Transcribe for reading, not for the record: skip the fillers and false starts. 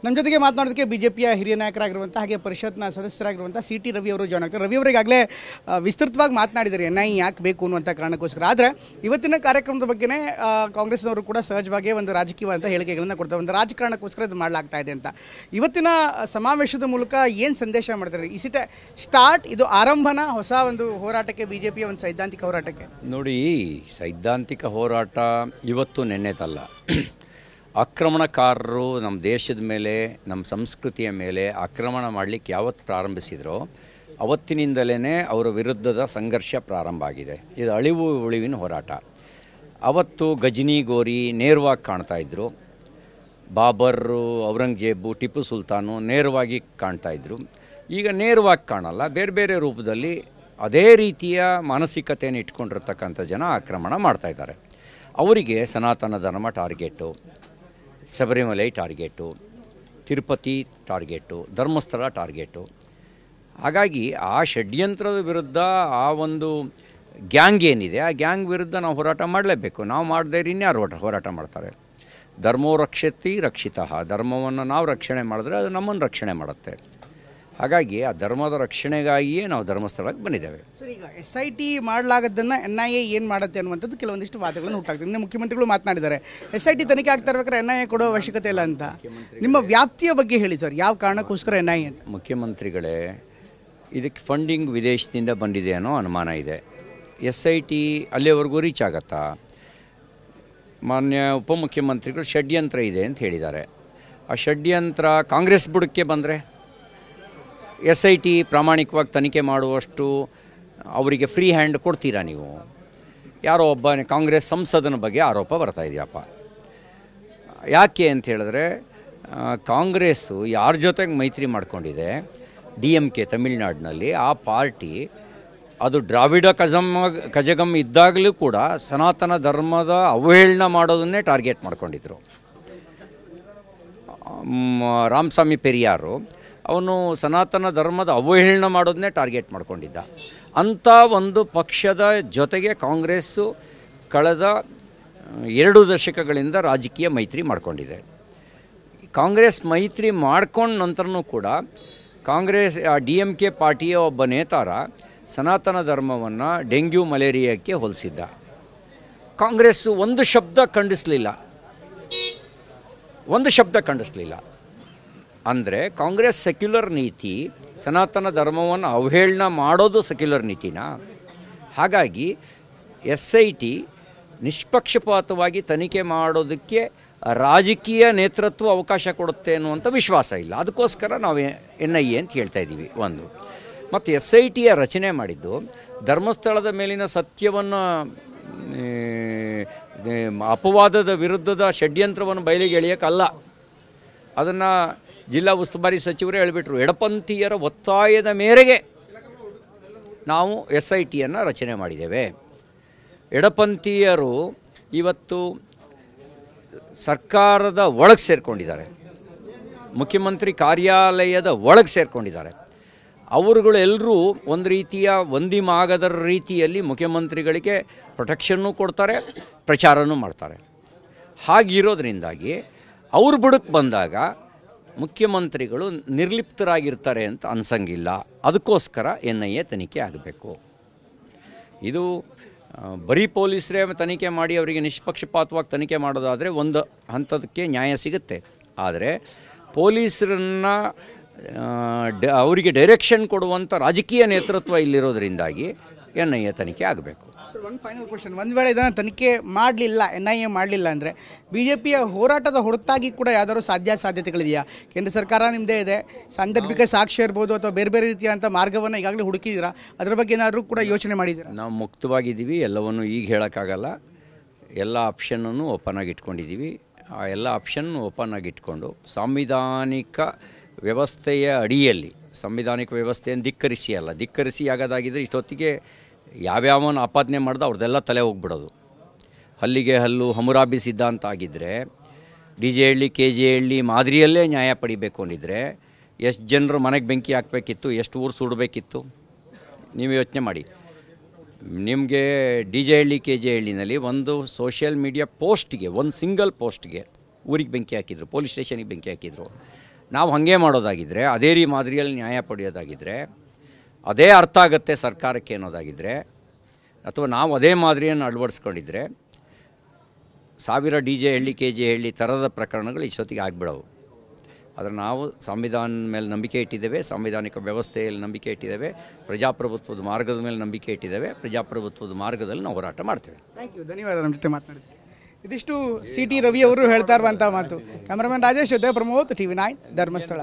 ನಮ್ಮ ಜೊತೆಗೆ ಮಾತನಾಡೋದಕ್ಕೆ ಬಿಜೆಪಿಯ ಹಿರಿಯ ನಾಯಕರಾಗಿರುವಂಥ ಹಾಗೆ ಪರಿಷತ್ನ ಸದಸ್ಯರಾಗಿರುವಂಥ ಸಿ.ಟಿ. ರವಿ ಅವರು ಜಾಯ್ನ್ ಆಗ್ತಾರೆ. ರವಿ ಅವರಿಗಾಗಲೇ ವಿಸ್ತೃತವಾಗಿ ಮಾತನಾಡಿದ್ದಾರೆ NIA ಯಾಕೆ ಬೇಕು ಅನ್ನುವಂಥ ಕಾರಣಕ್ಕೋಸ್ಕರ. ಆದರೆ ಇವತ್ತಿನ ಕಾರ್ಯಕ್ರಮದ ಬಗ್ಗೆನೇ ಕಾಂಗ್ರೆಸ್ನವರು ಕೂಡ ಸಹಜವಾಗಿ ಒಂದು ರಾಜಕೀಯವಾದಂಥ ಹೇಳಿಕೆಗಳನ್ನು ಕೊಡ್ತಾರೆ. ಒಂದು ರಾಜಕಾರಣಕ್ಕೋಸ್ಕರ ಇದು ಮಾಡಲಾಗ್ತಾ ಇದೆ ಅಂತ. ಇವತ್ತಿನ ಸಮಾವೇಶದ ಮೂಲಕ ಏನು ಸಂದೇಶ ಮಾಡ್ತಾರೆ? ಇಸ್ ಇಟ್ ಸ್ಟಾರ್ಟ್, ಇದು ಆರಂಭನ ಹೊಸ ಒಂದು ಹೋರಾಟಕ್ಕೆ, ಬಿಜೆಪಿಯ ಒಂದು ಸೈದ್ಧಾಂತಿಕ ಹೋರಾಟಕ್ಕೆ? ನೋಡಿ, ಸೈದ್ಧಾಂತಿಕ ಹೋರಾಟ ಇವತ್ತು ನೆನ್ನೆದಲ್ಲ. ಆಕ್ರಮಣಕಾರರು ನಮ್ಮ ದೇಶದ ಮೇಲೆ, ನಮ್ಮ ಸಂಸ್ಕೃತಿಯ ಮೇಲೆ ಆಕ್ರಮಣ ಮಾಡಲಿಕ್ಕೆ ಯಾವತ್ತು ಪ್ರಾರಂಭಿಸಿದ್ರೋ ಅವತ್ತಿನಿಂದಲೇ ಅವರ ವಿರುದ್ಧದ ಸಂಘರ್ಷ ಪ್ರಾರಂಭ ಆಗಿದೆ. ಇದು ಅಳಿವು ಉಳಿವಿನ ಹೋರಾಟ. ಅವತ್ತು ಗಜನಿ ಗೋರಿ ನೇರವಾಗಿ ಕಾಣ್ತಾಯಿದ್ರು, ಬಾಬರು, ಔರಂಗಜೇಬು, ಟಿಪ್ಪು ಸುಲ್ತಾನು ನೇರವಾಗಿ ಕಾಣ್ತಾಯಿದ್ರು. ಈಗ ನೇರವಾಗಿ ಕಾಣಲ್ಲ, ಬೇರೆ ಬೇರೆ ರೂಪದಲ್ಲಿ ಅದೇ ರೀತಿಯ ಮಾನಸಿಕತೆಯನ್ನು ಇಟ್ಕೊಂಡಿರ್ತಕ್ಕಂಥ ಜನ ಆಕ್ರಮಣ ಮಾಡ್ತಾಯಿದ್ದಾರೆ. ಅವರಿಗೆ ಸನಾತನ ಧರ್ಮ target, Sabarimala target, Tirupati target, Dharmasthala target. ಹಾಗಾಗಿ ಆ ಷಡ್ಯಂತ್ರದ ವಿರುದ್ಧ, ಆ ಒಂದು ಗ್ಯಾಂಗ್ ಏನಿದೆ, ಆ ಗ್ಯಾಂಗ್ ವಿರುದ್ಧ ನಾವು ಹೋರಾಟ ಮಾಡಲೇಬೇಕು. ನಾವು ಮಾಡದೇ ಇನ್ಯಾರು ಹೋರಾಟ ಮಾಡ್ತಾರೆ? ಧರ್ಮೋ ರಕ್ಷತಿ ರಕ್ಷಿತಃ. ಧರ್ಮವನ್ನು ನಾವು ರಕ್ಷಣೆ ಮಾಡಿದ್ರೆ ಅದು ನಮ್ಮನ್ನು ರಕ್ಷಣೆ ಮಾಡುತ್ತೆ. ಹಾಗಾಗಿ ಆ ಧರ್ಮದ ರಕ್ಷಣೆಗಾಗಿಯೇ ನಾವು ಧರ್ಮಸ್ಥಳಕ್ಕೆ ಬಂದಿದ್ದೇವೆ. ಸರ್, ಈಗ SIT ಮಾಡಲಾಗದ್ದನ್ನು NIA ಏನು ಮಾಡುತ್ತೆ ಅನ್ನುವಂಥದ್ದು ಕೆಲವೊಂದಿಷ್ಟು ವಾದಗಳನ್ನು ಹುಟ್ಟಾಗ್ತದೆ. ನಿನ್ನೆ ಮುಖ್ಯಮಂತ್ರಿಗಳು ಮಾತನಾಡಿದ್ದಾರೆ, SIT ತನಿಖೆ ಆಗ್ತಾ ಇರ್ಬೇಕಾದ್ರೆ NIA ಕೊಡೋ ಅವಶ್ಯಕತೆ ಇಲ್ಲ ಅಂತ. ನಿಮ್ಮ ವ್ಯಾಪ್ತಿಯ ಬಗ್ಗೆ ಹೇಳಿ ಸರ್, ಯಾವ ಕಾರಣಕ್ಕೋಸ್ಕರ NIA ಅಂತ? ಮುಖ್ಯಮಂತ್ರಿಗಳೇ, ಇದಕ್ಕೆ ಫಂಡಿಂಗ್ ವಿದೇಶದಿಂದ ಬಂದಿದೆ ಅನ್ನೋ ಅನುಮಾನ ಇದೆ. SIT ಅಲ್ಲಿವರೆಗೂ ರೀಚ್ ಆಗತ್ತಾ? ಮಾನ್ಯ ಉಪಮುಖ್ಯಮಂತ್ರಿಗಳು ಷಡ್ಯಂತ್ರ ಇದೆ ಅಂತ ಹೇಳಿದ್ದಾರೆ. ಆ ಷಡ್ಯಂತ್ರ ಕಾಂಗ್ರೆಸ್ ಬುಡಕ್ಕೆ ಬಂದರೆ SIT ಪ್ರಾಮಾಣಿಕವಾಗಿ ತನಿಖೆ ಮಾಡುವಷ್ಟು ಅವರಿಗೆ ಫ್ರೀ ಹ್ಯಾಂಡ್ ಕೊಡ್ತೀರಾ ನೀವು? ಯಾರೋ ಒಬ್ಬ ಕಾಂಗ್ರೆಸ್ ಸಂಸದನ ಬಗ್ಗೆ ಆರೋಪ ಬರ್ತಾ ಇದೆಯಪ್ಪ. ಯಾಕೆ ಅಂತ ಹೇಳಿದ್ರೆ, ಕಾಂಗ್ರೆಸ್ಸು ಯಾರ ಜೊತೆಗೆ ಮೈತ್ರಿ ಮಾಡ್ಕೊಂಡಿದೆ, DMK ತಮಿಳ್ನಾಡಿನಲ್ಲಿ, ಆ ಪಾರ್ಟಿ ಅದು ದ್ರಾವಿಡ ಕಜಗಮ್ ಇದ್ದಾಗಲೂ ಕೂಡ ಸನಾತನ ಧರ್ಮದ ಅವಹೇಳನ ಮಾಡೋದನ್ನೇ ಟಾರ್ಗೆಟ್ ಮಾಡ್ಕೊಂಡಿದ್ರು. ರಾಮಸ್ವಾಮಿ ಪೆರಿಯಾರು ಅವನು ಸನಾತನ ಧರ್ಮದ ಅವಹೇಳನ ಮಾಡೋದನ್ನೇ ಟಾರ್ಗೆಟ್ ಮಾಡ್ಕೊಂಡಿದ್ದ. ಅಂಥ ಒಂದು ಪಕ್ಷದ ಜೊತೆಗೆ ಕಾಂಗ್ರೆಸ್ಸು ಕಳೆದ 2 ದಶಕಗಳಿಂದ ರಾಜಕೀಯ ಮೈತ್ರಿ ಮಾಡಿಕೊಂಡಿದೆ. ಕಾಂಗ್ರೆಸ್ ಮೈತ್ರಿ ಮಾಡ್ಕೊಂಡ ನಂತರನೂ ಕೂಡ ಕಾಂಗ್ರೆಸ್ DMK ಪಾರ್ಟಿಯ ಒಬ್ಬ ನೇತಾರ ಸನಾತನ ಧರ್ಮವನ್ನು ಡೆಂಗ್ಯೂ ಮಲೇರಿಯಾಕ್ಕೆ ಹೋಲಿಸಿದ್ದ. ಕಾಂಗ್ರೆಸ್ಸು ಒಂದು ಶಬ್ದ ಖಂಡಿಸಲಿಲ್ಲ. ಅಂದರೆ ಕಾಂಗ್ರೆಸ್ ಸೆಕ್ಯುಲರ್ ನೀತಿ, ಸನಾತನ ಧರ್ಮವನ್ನು ಅವಹೇಳನ ಮಾಡೋದು ಸೆಕ್ಯುಲರ್ ನೀತಿನಾ? ಹಾಗಾಗಿ SIT ನಿಷ್ಪಕ್ಷಪಾತವಾಗಿ ತನಿಖೆ ಮಾಡೋದಕ್ಕೆ ರಾಜಕೀಯ ನೇತೃತ್ವ ಅವಕಾಶ ಕೊಡುತ್ತೆ ಅನ್ನುವಂಥ ವಿಶ್ವಾಸ ಇಲ್ಲ. ಅದಕ್ಕೋಸ್ಕರ ನಾವು NIA ಅಂತ ಹೇಳ್ತಾ ಇದ್ದೀವಿ. ಒಂದು ಮತ್ತು SITಯ ರಚನೆ ಮಾಡಿದ್ದು ಧರ್ಮಸ್ಥಳದ ಮೇಲಿನ ಸತ್ಯವನ್ನು, ಅಪವಾದದ ವಿರುದ್ಧದ ಷಡ್ಯಂತ್ರವನ್ನು ಬಯಲಿಗೆ ಎಳೆಯೋಕ್ಕಲ್ಲ. ಅದನ್ನು ಜಿಲ್ಲಾ ಉಸ್ತುವಾರಿ ಸಚಿವರೇ ಹೇಳಿಬಿಟ್ರು. ಎಡಪಂಥೀಯರ ಒತ್ತಾಯದ ಮೇರೆಗೆ ನಾವು SITಯನ್ನು ರಚನೆ ಮಾಡಿದ್ದೇವೆ. ಎಡಪಂಥೀಯರು ಇವತ್ತು ಸರ್ಕಾರದ ಒಳಗೆ ಸೇರಿಕೊಂಡಿದ್ದಾರೆ, ಮುಖ್ಯಮಂತ್ರಿ ಕಾರ್ಯಾಲಯದ ಒಳಗೆ ಸೇರಿಕೊಂಡಿದ್ದಾರೆ. ಅವರುಗಳೆಲ್ಲರೂ ಒಂದು ರೀತಿಯ ಒಂದಿಮಾಗದ ರೀತಿಯಲ್ಲಿ ಮುಖ್ಯಮಂತ್ರಿಗಳಿಗೆ ಪ್ರೊಟೆಕ್ಷನ್ನು ಕೊಡ್ತಾರೆ, ಪ್ರಚಾರನೂ ಮಾಡ್ತಾರೆ. ಹಾಗಿರೋದ್ರಿಂದಾಗಿ ಅವ್ರ ಬುಡಕ್ಕೆ ಬಂದಾಗ ಮುಖ್ಯಮಂತ್ರಿಗಳು ನಿರ್ಲಿಪ್ತರಾಗಿರ್ತಾರೆ ಅಂತ ಅನ್ಸಂಗಿಲ್ಲ. ಅದಕ್ಕೋಸ್ಕರ NIA ತನಿಖೆ ಆಗಬೇಕು. ಇದು ಬರೀ ಪೊಲೀಸರೇ ತನಿಖೆ ಮಾಡಿ ಅವರಿಗೆ ನಿಷ್ಪಕ್ಷಪಾತವಾಗಿ ತನಿಖೆ ಮಾಡೋದಾದರೆ ಒಂದು ಹಂತದಕ್ಕೆ ನ್ಯಾಯ ಸಿಗುತ್ತೆ. ಆದರೆ ಪೊಲೀಸರನ್ನು ಅವರಿಗೆ ಡೈರೆಕ್ಷನ್ ಕೊಡುವಂಥ ರಾಜಕೀಯ ನೇತೃತ್ವ ಇಲ್ಲಿರೋದ್ರಿಂದಾಗಿ NIA ತನಿಖೆ ಆಗಬೇಕು. ಒಂದು ಫೈನಲ್ ಕ್ವೆಶ್ಚನ್, ಒಂದು ವೇಳೆ ಇದನ್ನು ತನಿಖೆ ಮಾಡಲಿಲ್ಲ, NIA ಮಾಡಲಿಲ್ಲ ಅಂದರೆ ಬಿಜೆಪಿಯ ಹೋರಾಟದ ಹೊರತಾಗಿ ಕೂಡ ಯಾವ್ದಾದ್ರು ಸಾಧ್ಯತೆಗಳಿದೆಯಾ? ಕೇಂದ್ರ ಸರ್ಕಾರ ನಿಮ್ಮದೇ ಇದೆ, ಸಾಂದರ್ಭಿಕ ಸಾಕ್ಷ್ಯ ಇರ್ಬೋದು ಅಥವಾ ಬೇರೆ ಬೇರೆ ರೀತಿಯಾದಂಥ ಮಾರ್ಗವನ್ನು ಈಗಾಗಲೇ ಹುಡುಕಿದ್ದೀರಾ? ಅದರ ಬಗ್ಗೆ ಏನಾದರೂ ಕೂಡ ಯೋಚನೆ ಮಾಡಿದ್ದೀರಾ? ನಾವು ಮುಕ್ತವಾಗಿದ್ದೀವಿ, ಎಲ್ಲವನ್ನು ಈಗ ಹೇಳೋಕ್ಕಾಗಲ್ಲ. ಎಲ್ಲ ಆಪ್ಷನ್ನನ್ನು ಓಪನ್ ಆಗಿ ಇಟ್ಕೊಂಡಿದ್ದೀವಿ. ಆ ಎಲ್ಲ ಆಪ್ಷನ್ನು ಓಪನ್ ಆಗಿ ಇಟ್ಕೊಂಡು ಸಾಂವಿಧಾನಿಕ ವ್ಯವಸ್ಥೆಯ ಅಡಿಯಲ್ಲಿ, ಸಾಂವಿಧಾನಿಕ ವ್ಯವಸ್ಥೆಯನ್ನು ಧಿಕ್ಕರಿಸಿ ಆಗೋದಾಗಿದ್ದರೆ ಇಷ್ಟೊತ್ತಿಗೆ ಯಾವ್ಯಾವನ ಆಪಾದನೆ ಮಾಡ್ದೆ ಅವ್ರದ್ದೆಲ್ಲ ತಲೆ ಹೋಗ್ಬಿಡೋದು. ಹಲ್ಲಿಗೆ ಹಲ್ಲು, ಹಮುರಾಬಿ ಸಿದ್ಧಾಂತ ಆಗಿದ್ದರೆ, DJ ಹಳ್ಳಿ KJ ಹಳ್ಳಿ ಮಾದರಿಯಲ್ಲೇ ನ್ಯಾಯ ಪಡಿಬೇಕು ಅಂದಿದ್ರೆ ಎಷ್ಟು ಜನರು ಮನೆಗೆ ಬೆಂಕಿ ಹಾಕಬೇಕಿತ್ತು, ಎಷ್ಟು ಊರು ಸುಡಬೇಕಿತ್ತು? ನೀವು ಯೋಚನೆ ಮಾಡಿ. ನಿಮಗೆ DJ ಹಳ್ಳಿ KJ ಹಳ್ಳಿನಲ್ಲಿ ಒಂದು ಸೋಷಿಯಲ್ ಮೀಡಿಯಾ ಪೋಸ್ಟ್ಗೆ, ಒಂದು ಸಿಂಗಲ್ ಪೋಸ್ಟ್ಗೆ ಊರಿಗೆ ಬೆಂಕಿ ಹಾಕಿದ್ರು, ಪೊಲೀಸ್ ಸ್ಟೇಷನಿಗೆ ಬೆಂಕಿ ಹಾಕಿದ್ರು. ನಾವು ಹಾಗೆ ಮಾಡೋದಾಗಿದ್ದರೆ, ಅದೇ ಮಾದರಿಯಲ್ಲಿ ನ್ಯಾಯ ಪಡೆಯೋದಾಗಿದ್ದರೆ, ಅದೇ ಅರ್ಥ ಆಗುತ್ತೆ ಸರ್ಕಾರಕ್ಕೆ ಅನ್ನೋದಾಗಿದ್ದರೆ, ಅಥವಾ ನಾವು ಅದೇ ಮಾದರಿಯನ್ನು ಅಳವಡಿಸ್ಕೊಂಡಿದ್ರೆ 1000 DJ ಹಳ್ಳಿ KG ಹಳ್ಳಿ ಥರದ ಪ್ರಕರಣಗಳು ಇಷ್ಟೊತ್ತಿಗೆ ಆಗಿಬಿಡವು. ಆದರೆ ನಾವು ಸಂವಿಧಾನದ ಮೇಲೆ ನಂಬಿಕೆ ಇಟ್ಟಿದ್ದೇವೆ, ಸಾಂವಿಧಾನಿಕ ವ್ಯವಸ್ಥೆಯಲ್ಲಿ ನಂಬಿಕೆ ಇಟ್ಟಿದ್ದೇವೆ, ಪ್ರಜಾಪ್ರಭುತ್ವದ ಮಾರ್ಗದ ಮೇಲೆ ನಂಬಿಕೆ ಇಟ್ಟಿದ್ದೇವೆ. ಪ್ರಜಾಪ್ರಭುತ್ವದ ಮಾರ್ಗದಲ್ಲಿ ನಾವು ಹೋರಾಟ ಮಾಡ್ತೇವೆ. ಥ್ಯಾಂಕ್ ಯು, ಧನ್ಯವಾದ ನಮ್ಮ ಜೊತೆ ಮಾತನಾಡಿದ್ವಿ. ಇದಿಷ್ಟು CT ರವಿ ಅವರು ಹೇಳ್ತಾ ಇರುವಂಥ ಮಾತು. ಕ್ಯಾಮರಾಮನ್ ರಾಜೇಶ್ ಜೊತೆ ಪ್ರಮೋದ್, TV9 ಧರ್ಮಸ್ಥಳ.